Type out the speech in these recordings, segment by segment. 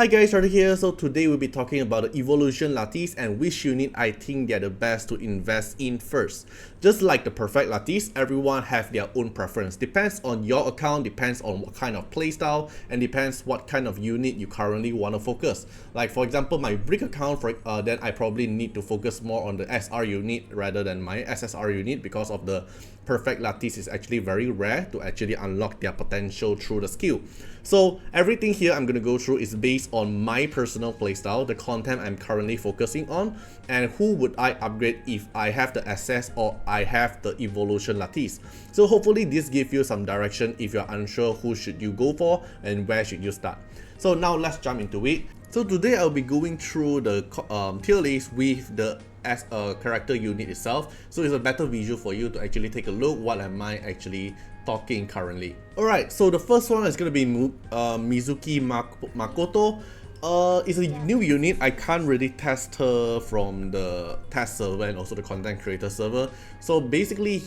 Hi guys, Artiar here. So today we'll be talking about the evolution Lattice and which unit I think they're the best to invest in first. Just like the perfect Lattice, everyone have their own preference. Depends on your account, depends on what kind of playstyle, and depends what kind of unit you currently want to focus. Like for example, my brick account, then I probably need to focus more on the SR unit rather than my SSR unit because of the perfect Lattice is actually very rare to actually unlock their potential through the skill. So everything here I'm going to go through is based on my personal playstyle, the content I'm currently focusing on, and who would I upgrade if I have the access or I have the evolution Lattice. So hopefully this gives you some direction if you're unsure who should you go for and where should you start. So now let's jump into it. So today I'll be going through the tier list with the as a character unit itself, so it's a better visual for you to actually take a look what am I actually talking currently. Alright, so the first one is going to be Mizuki Makoto. It's a new unit. I can't really test her from the test server and also the content creator server. So basically,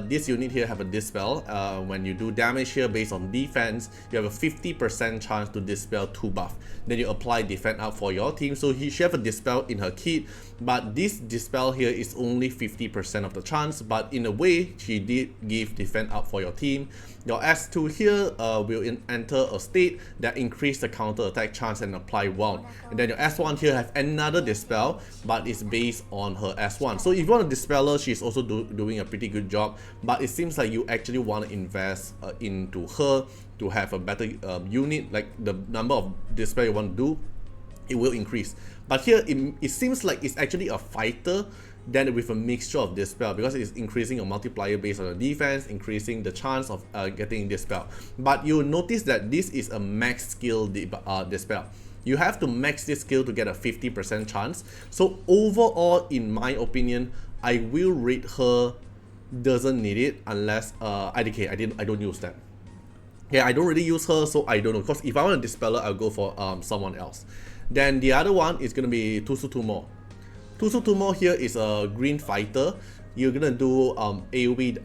this unit here have a dispel. When you do damage here based on defense, you have a 50% chance to dispel 2 buff. Then you apply defense up for your team. So she have a dispel in her kit, but this dispel here is only 50% of the chance. But in a way, she did give defense up for your team. Your S2 here will enter a state that increase the counter attack chance and apply wound. And then your S1 here have another dispel, but it's based on her S1. So if you want to dispel her, she's also doing a pretty good job. But it seems like you actually want to invest into her to have a better unit. Like the number of dispel you want to do, it will increase. But here it seems like it's actually a fighter then with a mixture of dispel, because it's increasing your multiplier based on the defense, increasing the chance of getting dispel. But you'll notice that this is a max skill dispel. You have to max this skill to get a 50% chance. So overall, in my opinion, I will rate her doesn't need it unless IDK. I don't use that. Yeah, I don't really use her, so I don't know. Because if I want a dispeller, I'll go for someone else. Then the other one is gonna be Tusutumo. Tusutumo here is a green fighter. You're gonna do AoE,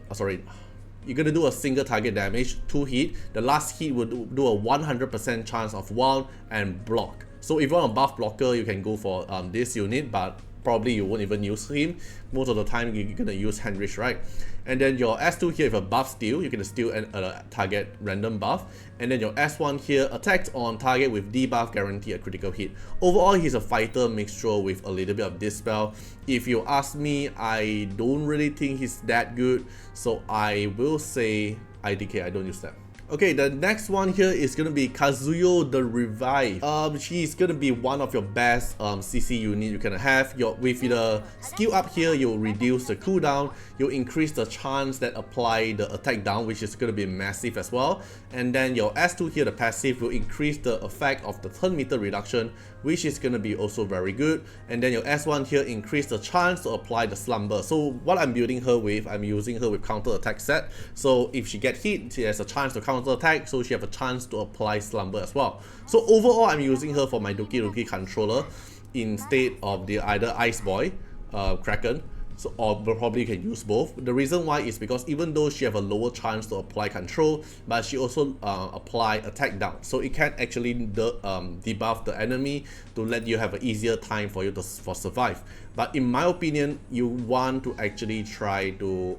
you're gonna do a single target damage, 2 hit. The last hit will do a 100% chance of wound and block. So if you want a buff blocker, you can go for this unit, but probably you won't even use him. Most of the time you're gonna use Heinrich, right? And then your S2 here with a buff steal, you can steal a target random buff. And then your S1 here attacks on target with debuff, guarantee a critical hit. Overall, he's a fighter mixture with a little bit of dispel. If you ask me, I don't really think he's that good, so I will say IDK, I don't use that. Okay, the next one here is gonna be Kazuyo the Revive. She's gonna be one of your best CC unit you can have. With the skill up here, you'll reduce the cooldown, you'll increase the chance that apply the attack down, which is gonna be massive as well. And then your S2 here, the passive, will increase the effect of the turn meter reduction, which is gonna be also very good. And then your S1 here increase the chance to apply the slumber. So what I'm building her with, I'm using her with counter attack set. So if she get hit, she has a chance to counter attack, so she have a chance to apply slumber as well. So overall, I'm using her for my Doki Doki controller instead of the either Ice Boy, Kraken. So, or probably you can use both. The reason why is because even though she have a lower chance to apply control, but she also apply attack down, so it can actually debuff the enemy to let you have an easier time for you to survive. But in my opinion, you want to actually try to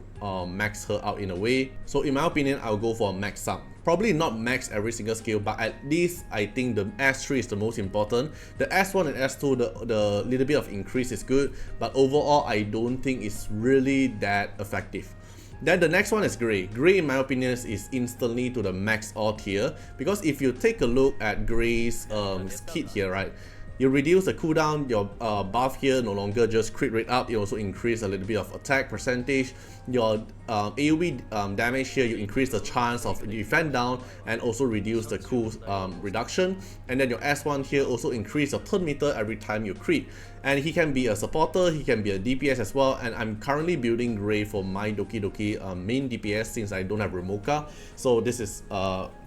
max her out in a way. So in my opinion, I'll go for a max up. Probably not max every single skill, but at least I think the S3 is the most important. The S1 and S2, the little bit of increase is good, but overall I don't think it's really that effective. Then the next one is Grey. Grey, in my opinion, is instantly to the max all tier, because if you take a look at Grey's kit here, right, you reduce the cooldown, your buff here no longer just crit rate up, you also increase a little bit of attack percentage. Your AoE damage here, you increase the chance of defense down and also reduce the cool reduction. And then your S1 here also increase your turn meter every time you crit. And he can be a supporter, he can be a DPS as well. And I'm currently building Grey for my Doki Doki main DPS since I don't have Remoka. So this is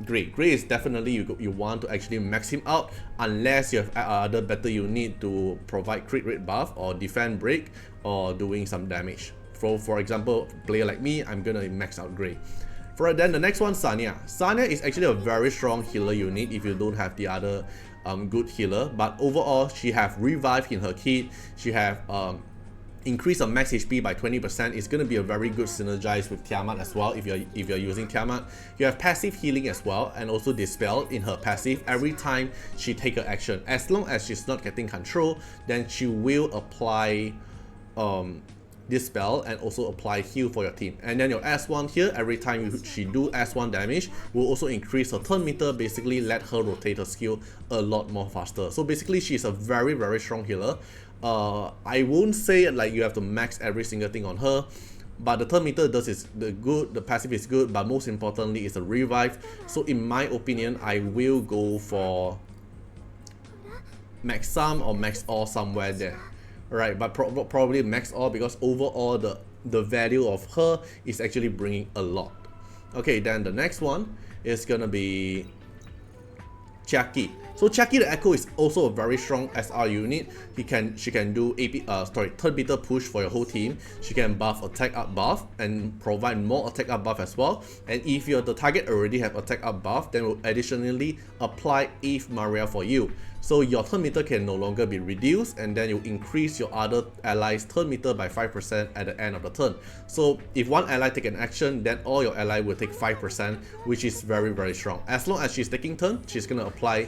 Grey. Grey is definitely you want to actually max him out unless you have other better unit to provide crit rate buff or defense break or doing some damage. For example, player like me, I'm gonna max out Grey. Then the next one, Sanya. Sanya is actually a very strong healer unit if you don't have the other good healer, but overall she have revive in her kit, she have increase of max HP by 20%. It's going to be a very good synergize with Tiamat as well if you're using Tiamat. You have passive healing as well, and also dispel in her passive every time she take her action. As long as she's not getting control, then she will apply dispel and also apply heal for your team. And then your S1 here, every time she do S1 damage, will also increase her turn meter, basically let her rotate her skill a lot more faster. So basically she's a very strong healer. I won't say like you have to max every single thing on her, but the turn meter does is good, the passive is good, but most importantly is a revive. So in my opinion, I will go for max sum or max all somewhere there. Right, but probably max all, because overall the value of her is actually bringing a lot. Okay, then the next one is gonna be Chucky. So Chucky the Echo is also a very strong SR unit. She can do turn meter push for your whole team. She can buff attack up buff and provide more attack up buff as well. And if the target already have attack up buff, then will additionally apply Eve Maria for you. So your turn meter can no longer be reduced, and then you increase your other allies' turn meter by 5% at the end of the turn. So if one ally take an action, then all your ally will take 5%, which is very strong. As long as she's taking turn, she's gonna apply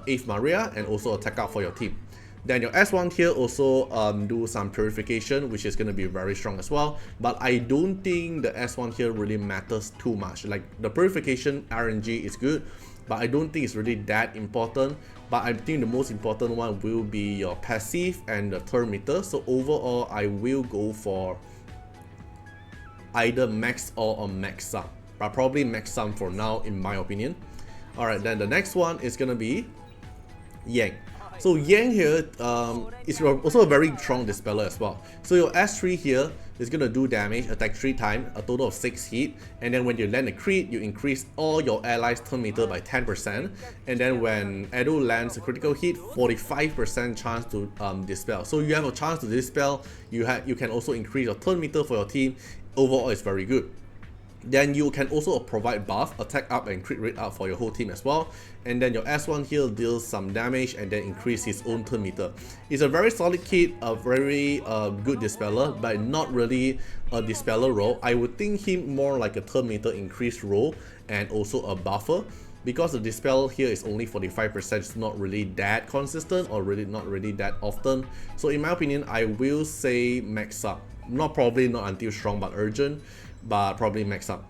Eve Maria and also attack up for your team. Then your S1 here also do some purification, which is going to be very strong as well. But I don't think the S1 here really matters too much. Like the purification RNG is good, but I don't think it's really that important. But I think the most important one will be your passive and the turn meter. So overall, I will go for either max all or max sum, but probably max sum for now in my opinion. Alright, then the next one is gonna be Yang. So Yang here is also a very strong dispeller as well. So your S3 here is gonna do damage, attack 3 times, a total of 6 hit, and then when you land a crit, you increase all your allies' turn meter by 10%, and then when Edo lands a critical hit, 45% chance to dispel. So you have a chance to dispel, you can also increase your turn meter for your team. Overall, it's very good. Then you can also provide buff, attack up and crit rate up for your whole team as well. And then your S1 here deals some damage and then increase his own turn meter. It's a very solid kit, a very good dispeller, but not really a dispeller role. I would think him more like a turn meter increase role and also a buffer. Because the dispel here is only 45%, it's not really that consistent or not really that often. So in my opinion, I will say max up. Probably not until strong but urgent, but probably max up.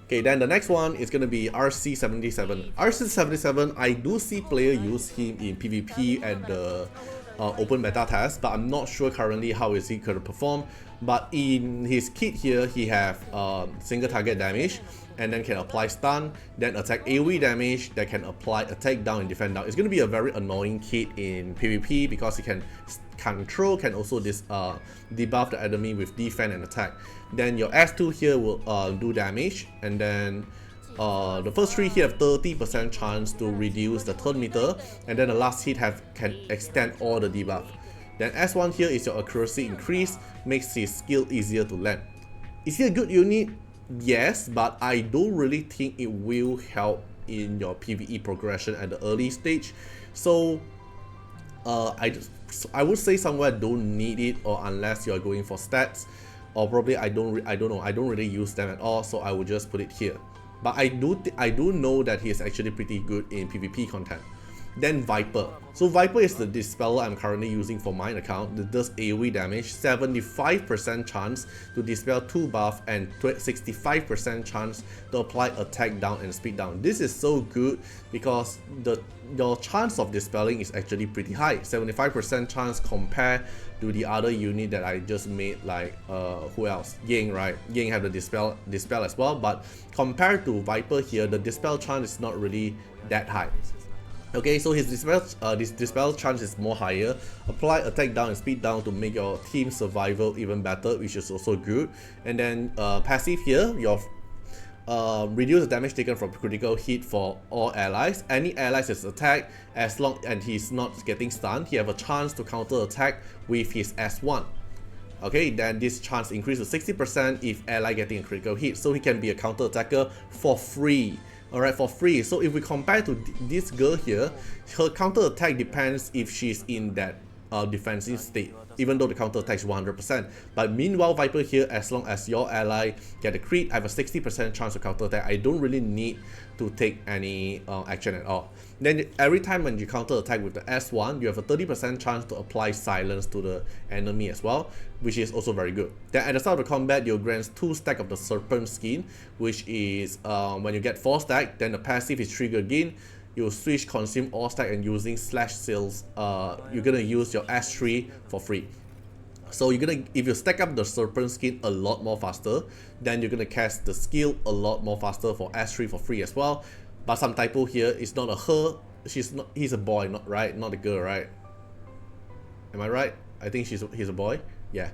Okay, then the next one is gonna be RC77. RC77, I do see player use him in PvP at the open beta test, but I'm not sure currently how is he gonna perform. But in his kit here, he have single target damage, and then can apply stun, then attack AoE damage, that can apply attack down and defend down. It's gonna be a very annoying kit in PvP because he can control, can also debuff the enemy with defense and attack. Then your S2 here will do damage, and then the first 3 hit have 30% chance to reduce the turn meter, and then the last hit can extend all the debuff. Then S1 here is your accuracy increase, makes his skill easier to land. Is he a good unit? Yes, but I don't really think it will help in your PvE progression at the early stage. So I would say somewhere don't need it, or unless you are going for stats, or probably I don't really use them at all, so I would just put it here. But I do know that he is actually pretty good in PvP content. Then Viper. So Viper is the dispeller I'm currently using for my account. That does AoE damage, 75% chance to dispel 2 buff, and 65% chance to apply attack down and speed down. This is so good because your chance of dispelling is actually pretty high. 75% chance compared to the other unit that I just made, like who else? Yang, right? Yang have the dispel as well, but compared to Viper here, the dispel chance is not really that high. Okay, so his dispel chance is more higher. Apply attack down and speed down to make your team survival even better, which is also good. And then passive here, your reduce the damage taken from critical hit for all allies. Any allies is attacked, as long as he's not getting stunned, he have a chance to counter attack with his S1. Okay, then this chance increases to 60% if ally getting a critical hit, so he can be a counter attacker for free. Alright, for free. So if we compare to this girl here, her counter attack depends if she's in that defensive state, even though the counter attack is 100%. But meanwhile, Viper here, as long as your ally get a crit, I have a 60% chance to counter attack. I don't really need to take any action at all. Then every time when you counter attack with the S1, you have a 30% chance to apply silence to the enemy as well, which is also very good. Then at the start of the combat, you'll grant 2 stacks of the Serpent skin, which is when you get 4 stacks, then the passive is triggered again. You switch consume all stack, and using slash sales, you're gonna use your S3 for free. So you're gonna, if you stack up the Serpent skin a lot more faster, then you're gonna cast the skill a lot more faster for S3 for free as well. But some typo here, it's not a her, he's a boy, not right, not a girl, right? Am I right? I think he's a boy. Yeah.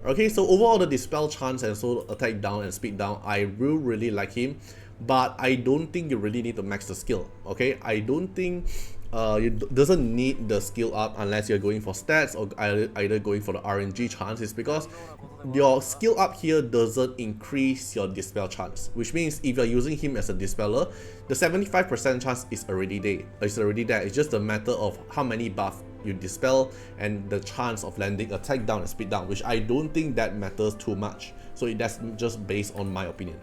Okay, so overall the dispel chance and so attack down and speed down, I really like him. But I don't think you really need to max the skill. Okay, I don't think it doesn't need the skill up unless you're going for stats or either going for the RNG chances, because your skill up here doesn't increase your dispel chance, which means if you're using him as a dispeller, the 75% chance is already there. It's just a matter of how many buff you dispel and the chance of landing attack down and speed down, which I don't think that matters too much. So that's just based on my opinion.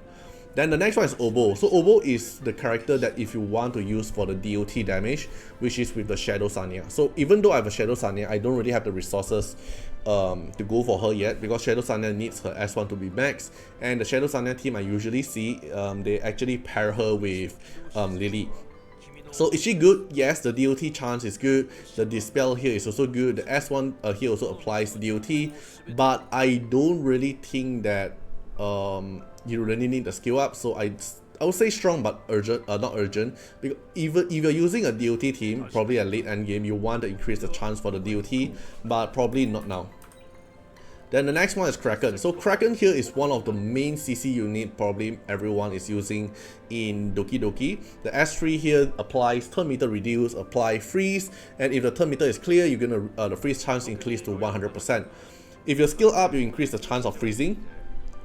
Then the next one is Obo. So Obo is the character that if you want to use for the DOT damage, which is with the Shadow Sanya. So even though I have a Shadow Sanya, I don't really have the resources to go for her yet, because Shadow Sanya needs her S1 to be max. And the Shadow Sanya team I usually see, they actually pair her with Lily. So is she good? Yes, the DOT chance is good. The dispel here is also good. The S1 here also applies DOT, but I don't really think that you really need the skill up. So I would say strong but urgent, not urgent, because even if you're using a DOT team, probably a late end game, you want to increase the chance for the DOT, but probably not now. Then the next one is Kraken. So Kraken here is one of the main CC unit probably everyone is using in Doki Doki. The S3 here applies turn meter reduce, apply freeze, and if the turn meter is clear, you're gonna the freeze chance increase to 100%. If your skill up, you increase the chance of freezing,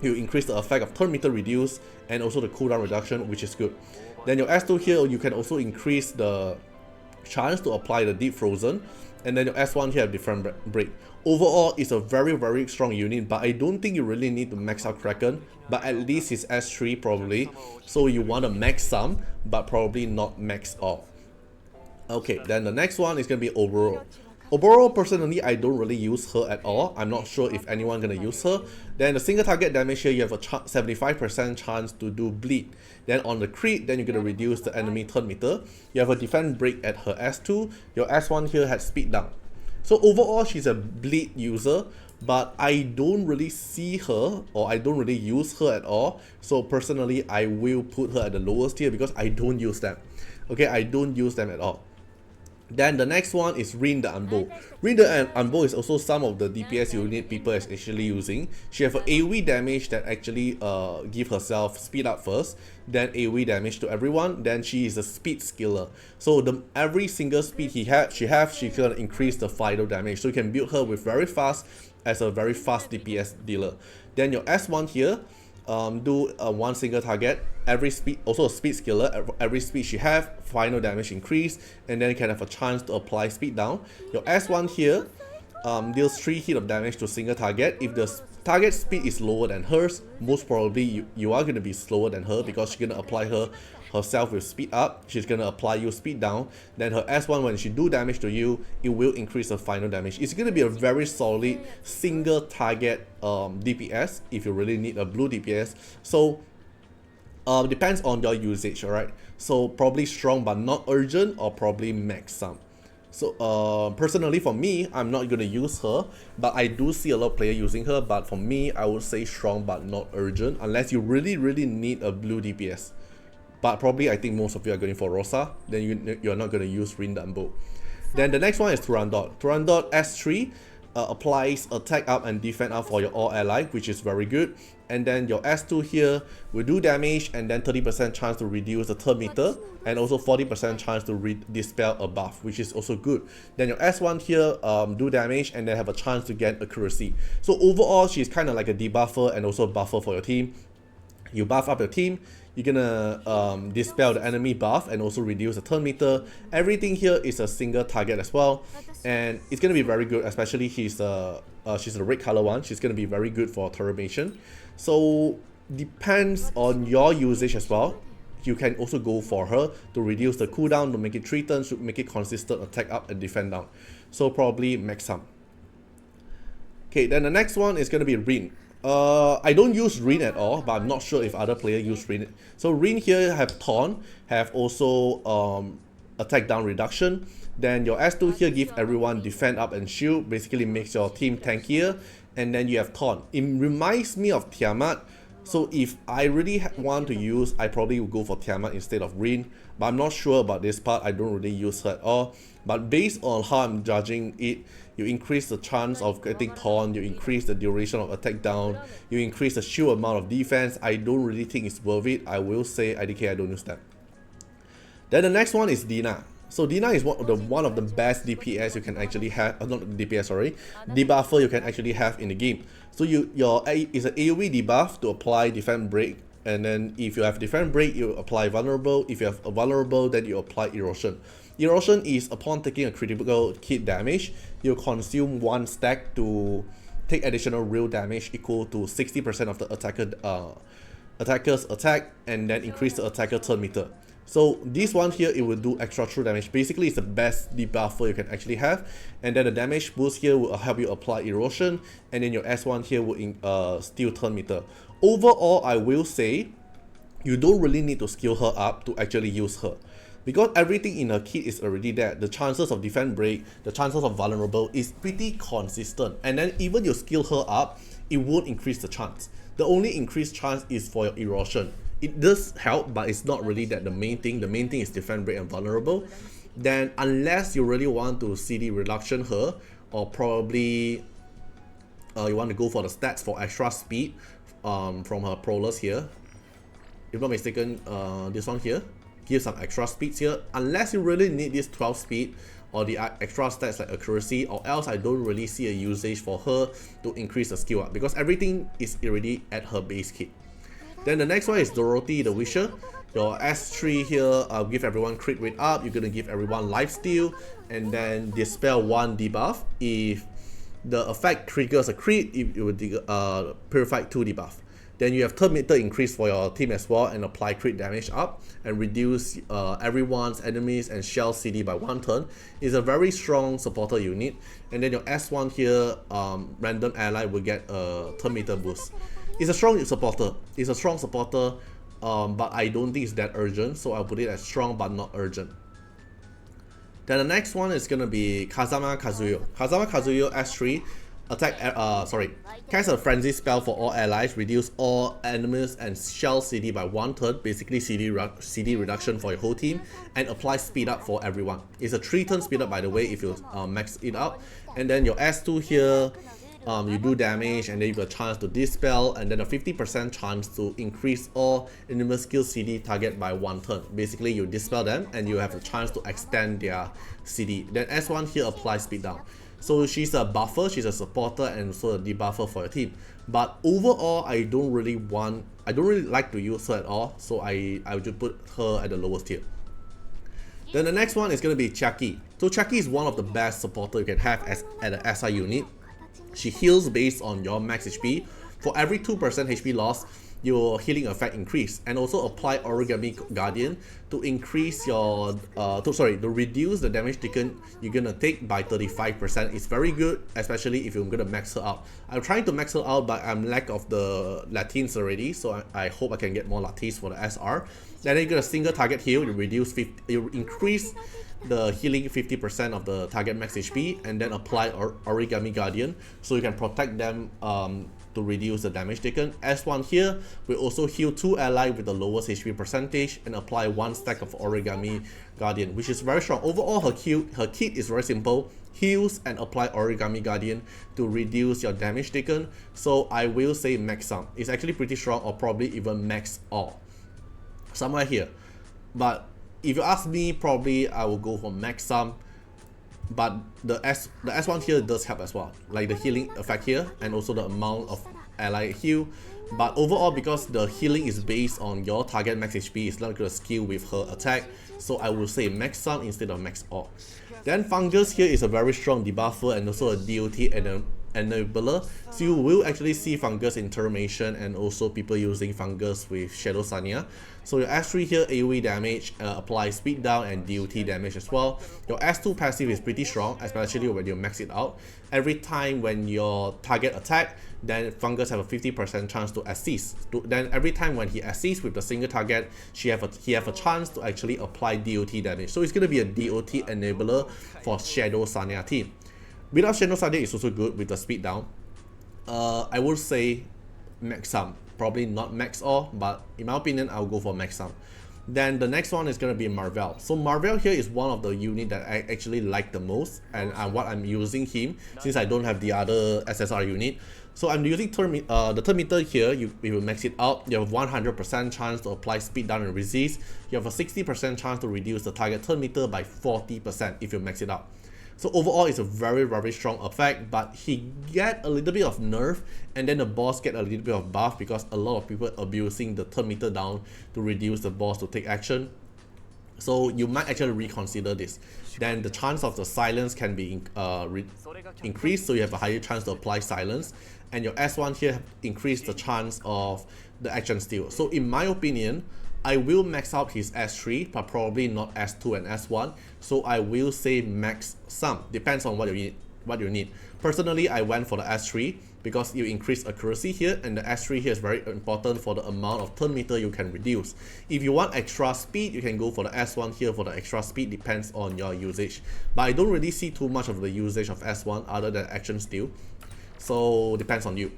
you increase the effect of turn meter reduce, and also the cooldown reduction, which is good. Then your S2 here, you can also increase the chance to apply the deep frozen, and then your S1 here have different break. Overall, it's a very strong unit, but I don't think you really need to max out Kraken, but at least his S3 probably, so you want to max some, but probably not max all. Okay, then the next one is going to be Oboro. Oboro, personally, I don't really use her at all. I'm not sure if anyone gonna use her. Then the single target damage here, you have a 75% chance to do bleed. Then on the crit, then you're gonna reduce the enemy turn meter. You have a defense break at her S2. Your S1 here has speed down. So overall, she's a bleed user, but I don't really see her, or I don't really use her at all. So personally, I will put her at the lowest tier because I don't use them. Okay, I don't use them at all. Then the next one is Rin the Anbo. Rin the Anbo is also some of the DPS unit people is actually using. She have an AoE damage that actually give herself speed up first, then AoE damage to everyone, then she is a speed skiller. So every single speed she's gonna increase the final damage. So you can build her with very fast as a very fast DPS dealer. Then your S1 here, do one single target, every speed, also a speed skiller, every speed she have, final damage increase, and then you can have a chance to apply speed down. Your S1 here deals 3 hit of damage to a single target. If the target speed is lower than hers, most probably you are going to be slower than her, because she's going to apply herself with speed up, she's going to apply you speed down. Then her S1, when she do damage to you, it will increase the final damage. It's going to be a very solid single target DPS if you really need a blue DPS. So depends on your usage, alright? So probably strong but not urgent, or probably max some. So personally for me, I'm not going to use her, but I do see a lot of players using her. But for me, I would say strong but not urgent, unless you really need a blue DPS. But probably I think most of you are going for Rosa, then you're not going to use Rin the Anbo. Then the next one is Turandot. Turandot S3 applies attack up and defense up for your all ally, which is very good. And then your S2 here will do damage, and then 30% chance to reduce the turn meter, and also 40% chance to dispel a buff, which is also good. Then your S1 here do damage, and then have a chance to get accuracy. So overall, she's kind of like a debuffer and also a buffer for your team. You buff up your team, You're gonna dispel the enemy buff and also reduce the turn meter. Everything here is a single target as well, and it's gonna be very good, especially she's a red color one. She's gonna be very good for Terramation. So depends on your usage as well. You can also go for her to reduce the cooldown, to make it 3 turns, to make it consistent attack up and defend down. So probably max sum. Okay, then the next one is gonna be Rin. I don't use Rin at all, but I'm not sure if other players use Rin. So Rin here have Taunt, have also attack down reduction. Then your S2 here give everyone defend up and shield, basically makes your team tankier. And then you have Taunt. It reminds me of Tiamat. So if I really want to use, I probably will go for Tiamat instead of Rin. But I'm not sure about this part, I don't really use her at all. But based on how I'm judging it, you increase the chance of getting Taunt, you increase the duration of attack down, you increase the shield amount of defense. I don't really think it's worth it. I will say IDK, I don't use that. Then the next one is Dina. So Dina is one of the best DPS you can actually have, not DPS, sorry, debuffer you can actually have in the game. So it's an AoE debuff to apply defense break, and then if you have defense break, you apply vulnerable. If you have a vulnerable, then you apply erosion. Erosion is upon taking a critical hit damage, you consume 1 stack to take additional real damage equal to 60% of the attacker's attack, and then increase the attacker turn meter. So this one here, it will do extra true damage. Basically, it's the best debuffer you can actually have. And then the damage boost here will help you apply erosion, and then your S1 here will steal turn meter. Overall, I will say you don't really need to skill her up to actually use her, because everything in her kit is already there. The chances of defense break, the chances of vulnerable is pretty consistent. And then even you skill her up, it won't increase the chance. The only increased chance is for your erosion. It does help, but it's not really that the main thing. The main thing is defense break and vulnerable. Then unless you really want to CD reduction her, or probably you want to go for the stats for extra speed from her prowlers here. If not mistaken, this one here gives some extra speeds here. Unless you really need this 12 speed or the extra stats like accuracy, or else I don't really see a usage for her to increase the skill up, because everything is already at her base kit. Then the next one is Dorothy the Wisher. Your S3 here give everyone crit rate up, you're gonna give everyone lifesteal, and then dispel 1 debuff. If the effect triggers a crit, it will purify 2 debuff. Then you have turn meter increase for your team as well, and apply crit damage up, and reduce everyone's enemies and shell CD by 1 turn. It's a very strong supporter unit. And then your S1 here, random ally will get a turn meter boost. It's a strong supporter. It's a strong supporter, but I don't think it's that urgent, so I'll put it as strong but not urgent. Then the next one is gonna be Kazama Kazuyo. Kazama Kazuyo S3 attack. Cast a frenzy spell for all allies. Reduce all enemies and shell CD by 1 turn. Basically CD reduction for your whole team, and apply speed up for everyone. It's a 3 turn speed up, by the way, if you max it out. And then your S2 here. You do damage, and then you have a chance to dispel, and then a 50% chance to increase all enemy skill CD target by 1 turn. Basically, you dispel them and you have a chance to extend their CD. Then S1 here applies speed down. So she's a buffer, she's a supporter, and also a debuffer for your team. But overall, I don't really like to use her at all, so I would put her at the lowest tier. Then the next one is going to be Chucky. So Chucky is one of the best supporter you can have at an SI unit. She heals based on your max HP. For every 2% HP loss, your healing effect increase, and also apply Origami Guardian to increase your to reduce the damage taken you're gonna take by 35%. It's very good, especially if you're gonna max her out. I'm trying to max her out, but I'm lack of the Lattice already, so I hope I can get more Lattice for the SR. Then you get a single target heal, you increase the healing 50% of the target max HP, and then apply Origami Guardian so you can protect them to reduce the damage taken. S1 here will also heal 2 allies with the lowest HP percentage and apply 1 stack of Origami Guardian, which is very strong. Overall, her kit is very simple: heals and apply Origami Guardian to reduce your damage taken. So I will say max sum. It's actually pretty strong, or probably even max all, somewhere here. But if you ask me, probably I will go for max sum. But the S1 here does help as well, like the healing effect here, and also the amount of ally heal. But overall, because the healing is based on your target max HP, it's not going to scale with her attack, so I will say max sum instead of max all. Then Fungus here is a very strong debuffer and also a DOT enabler, so you will actually see Fungus in Termination and also people using Fungus with Shadow Sanya. So your S3 here AoE damage applies speed down and DOT damage as well. Your S2 passive is pretty strong, especially when you max it out. Every time when your target attack, then Fungus have a 50% chance to assist. Then every time when he assists with the single target, he have a chance to actually apply DOT damage. So it's going to be a DOT enabler for Shadow Sanya team. Without Shadow Sanya is also good with the speed down. I would say max sum. Probably not max all, but in my opinion, I'll go for max sum. Then the next one is going to be Marvel. So Marvel here is one of the unit that I actually like the most, and what I'm using him since I don't have the other SSR unit. So I'm using the turn meter here. You will max it out. You have 100% chance to apply speed down and resist. You have a 60% chance to reduce the target turn meter by 40% if you max it out. So overall, it's a very, very strong effect, but he get a little bit of nerf, and then the boss get a little bit of buff because a lot of people abusing the turn meter down to reduce the boss to take action. So you might actually reconsider this. Then the chance of the silence can be increased, so you have a higher chance to apply silence. And your S1 here increase the chance of the action steal. So in my opinion, I will max out his S3, but probably not S2 and S1. So I will say max sum. Depends on what you need. Personally, I went for the S3 because you increase accuracy here, and the S3 here is very important for the amount of turn meter you can reduce. If you want extra speed, you can go for the S1 here for the extra speed, depends on your usage. But I don't really see too much of the usage of S1 other than action steal. So depends on you.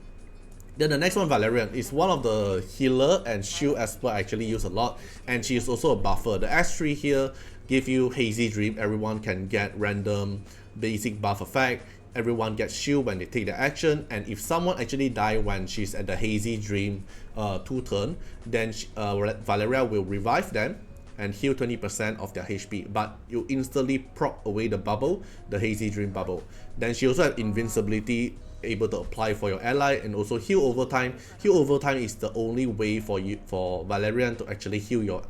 Then the next one, Valerian, is one of the healer and shield expert I actually use a lot, and she is also a buffer. The S3 here give you Hazy Dream. Everyone can get random basic buff effect. Everyone gets shield when they take the action, and if someone actually die when she's at the Hazy Dream 2 turn, then Valeria will revive them and heal 20% of their HP, but you instantly prop away the bubble, the Hazy Dream bubble. Then she also have invincibility able to apply for your ally, and also heal over time. Heal over time is the only way for Valerian to actually heal your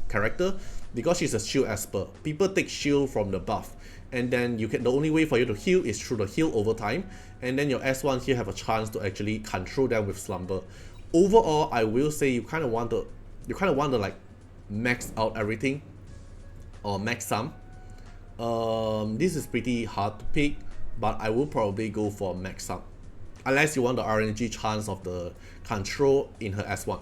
character, because she's a shield expert. People take shield from the buff, and then the only way for you to heal is through the heal over time, and then your S1 here have a chance to actually control them with slumber. Overall, I will say you kind of want to like max out everything or max sum. This is pretty hard to pick, but I will probably go for max sum, unless you want the RNG chance of the control in her S1.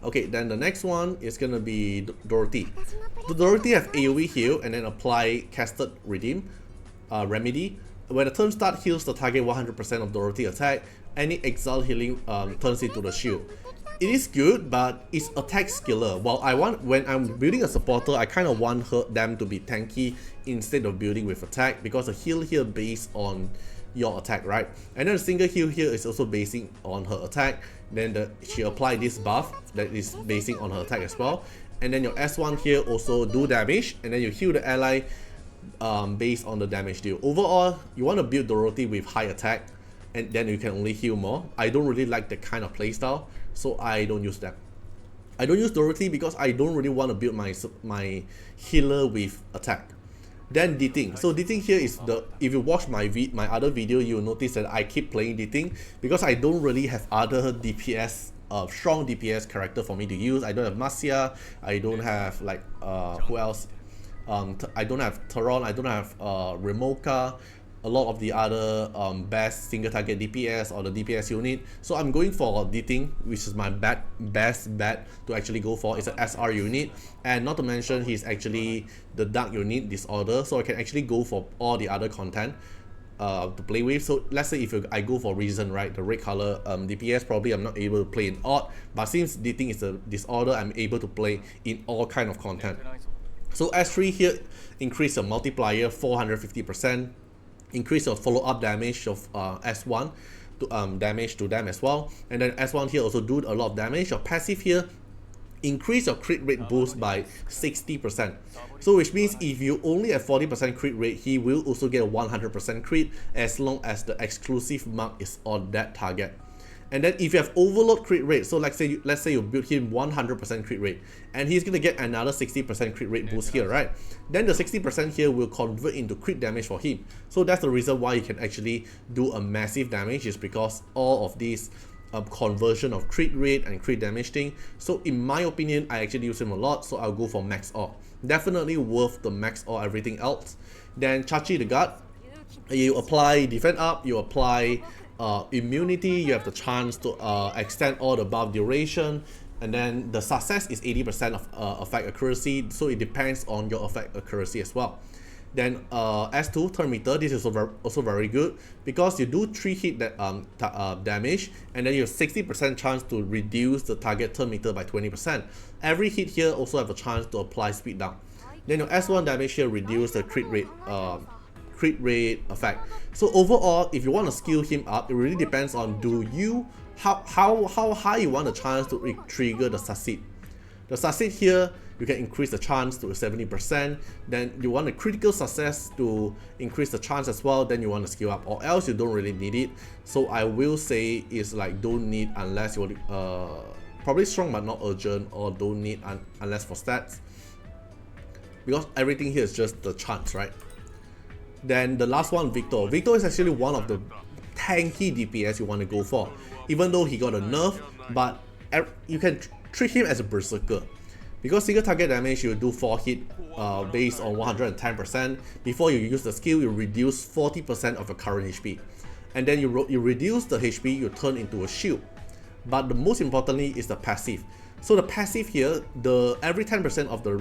Okay, then the next one is gonna be Dorothy. The Dorothy have AoE heal and then apply casted redeem remedy. When the turn start, heals the target 100% of Dorothy attack. Any exile healing turns into the shield. It is good, but it's attack skiller. While when I'm building a supporter, I kind of want them to be tanky instead of building with attack, because the heal here based on your attack, right? And then the single heal here is also basing on her attack. Then she applied this buff that is basing on her attack as well. And then your S1 here also do damage, and then you heal the ally based on the damage deal. Overall, you want to build Dorothy with high attack, and then you can only heal more. I don't really like that kind of playstyle, so I don't use that. I don't use Dorothy because I don't really want to build my healer with attack. Then Ditting. So Ditting here is if you watch my other video, you'll notice that I keep playing Ditting because I don't really have other DPS, strong DPS character for me to use. I don't have Marcia, I don't have like who else? I don't have Teron, I don't have Remoka, a lot of the other best single target DPS or the DPS unit. So I'm going for Ditting, which is my best bet to actually go for. It's an SR unit, and not to mention he's actually the dark unit disorder, so I can actually go for all the other content to play with. So let's say if I go for Reason, right, the red color DPS, probably I'm not able to play in odd, but since Ditting is a disorder, I'm able to play in all kind of content. So S3 here increase the multiplier 450%, increase your follow-up damage of S1 to damage to them as well, and then S1 here also do a lot of damage. Your passive here increase your crit rate boost by 60%. So which means if you only have 40% crit rate, he will also get a 100% crit as long as the exclusive mark is on that target. And then if you have overload crit rate, so let's say you build him 100% crit rate, and he's gonna get another 60% crit rate boost here, right? Then the 60% here will convert into crit damage for him. So that's the reason why he can actually do a massive damage, is because all of these conversion of crit rate and crit damage thing. So in my opinion, I actually use him a lot, so I'll go for max all. Definitely worth the max all everything else. Then Chachi the God, you apply defend up, you apply immunity, you have the chance to extend all the buff duration, and then the success is 80% of effect accuracy, so it depends on your effect accuracy as well. Then S2 turn meter, this is also very good because you do 3 hit that damage, and then you have 60% chance to reduce the target turn meter by 20%. Every hit here also have a chance to apply speed down. Then your S1 damage here reduce the crit rate effect. So overall, if you want to skill him up, it really depends on how high you want the chance to trigger the succeed. The succeed here, you can increase the chance to 70%. Then you want a critical success to increase the chance as well. Then you want to skill up, or else you don't really need it. So I will say it's like don't need unless you probably strong but not urgent, or don't need unless for stats, because everything here is just the chance, right? Then the last one, Victor. Victor is actually one of the tanky DPS you want to go for, even though he got a nerf, but you can treat him as a berserker, because single target damage you do 4 hit based on 110%. Before you use the skill, you reduce 40% of your current HP, and then you reduce the HP, you turn into a shield. But the most importantly is the passive. So the passive here, every 10% of the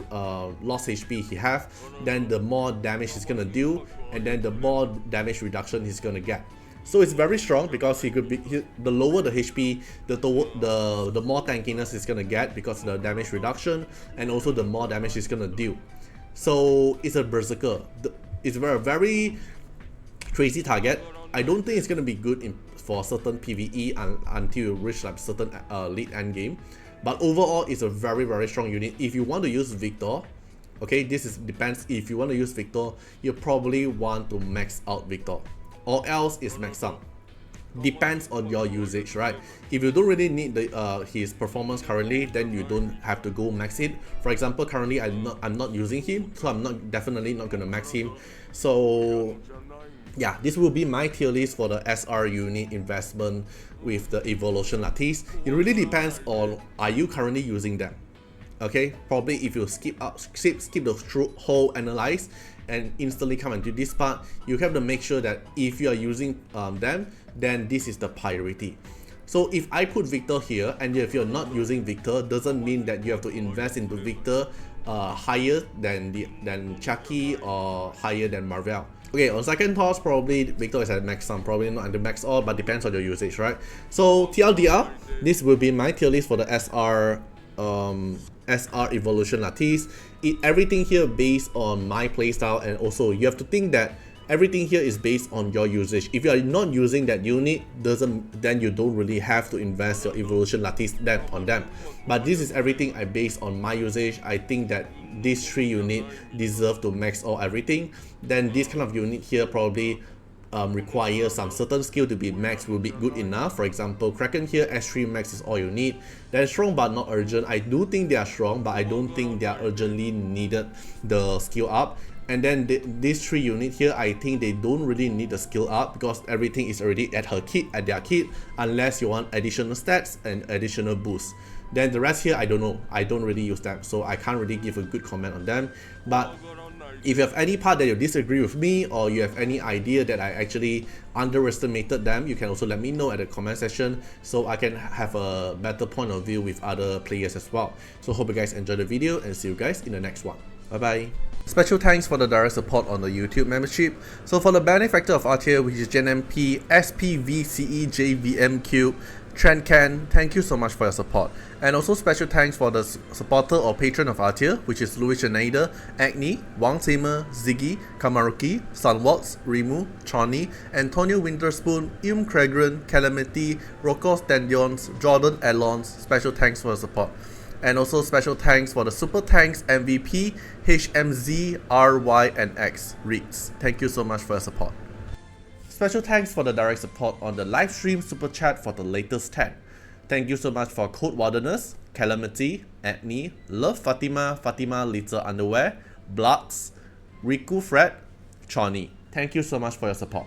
lost HP he have, then the more damage he's gonna do, and then the more damage reduction he's gonna get. So it's very strong because the lower the HP, the more tankiness he's gonna get because of the damage reduction, and also the more damage he's gonna do. So it's a berserker. It's a very crazy target. I don't think it's gonna be good for certain PvE until you reach like certain late end game. But overall, it's a very strong unit. If you want to use Victor, okay, depends. If you want to use Victor, you probably want to max out Victor, or else it's max out. Depends on your usage, right? If you don't really need his performance currently, then you don't have to go max it. For example, currently I'm not using him, so I'm definitely not gonna max him. So yeah, this will be my tier list for the SR unit investment with the Evolution Lattice. It really depends on, are you currently using them? Okay, probably if you skip the whole analyze and instantly come and do this part, you have to make sure that if you are using them, then this is the priority. So if I put Victor here, and if you're not using Victor, doesn't mean that you have to invest into Victor higher than Chucky or higher than Marvel. Okay, on second toss, probably Victor is at max sum, probably not at the max all, but depends on your usage, right? So TLDR, this will be my tier list for the SR Evolution Lattice. Everything here based on my playstyle, and also you have to think that everything here is based on your usage. If you are not using that unit, then you don't really have to invest your Evolution Lattice on them. But this is everything I base on my usage. I think that these 3 units deserve to max all everything. Then this kind of unit here probably require some certain skill to be max will be good enough. For example, Kraken here, S3 max is all you need. Then strong but not urgent. I do think they are strong, but I don't think they are urgently needed the skill up. And then these 3 units here, I think they don't really need the skill up because everything is already at their kit, unless you want additional stats and additional boosts. Then the rest here, I don't know. I don't really use them, so I can't really give a good comment on them. But if you have any part that you disagree with me, or you have any idea that I actually underestimated them, you can also let me know at the comment section, so I can have a better point of view with other players as well. So hope you guys enjoyed the video, and see you guys in the next one. Bye bye. Special thanks for the direct support on the YouTube membership. So for the benefactor of Artiar, which is JenMP, SPVCEJVMQ, Trendcan, thank you so much for your support. And also special thanks for the supporter or patron of Artiar, which is Louis Schneider, Agni, Wang Tamer, Ziggy, Kamaruki, Sunwalks, Rimu, Chani, Antonio Winterspoon, Cragran, Calamity, Rocco Standions, Jordan Alons. Special thanks for your support. And also special thanks for the Super Thanks MVP, HMZ, RY, and X, Reeds. Thank you so much for your support. Special thanks for the direct support on the live stream super chat for the latest 10. Thank you so much for Code Wilderness, Calamity, Acne, Love Fatima, Fatima Little Underwear, Blocks, Riku Fred, Choni. Thank you so much for your support.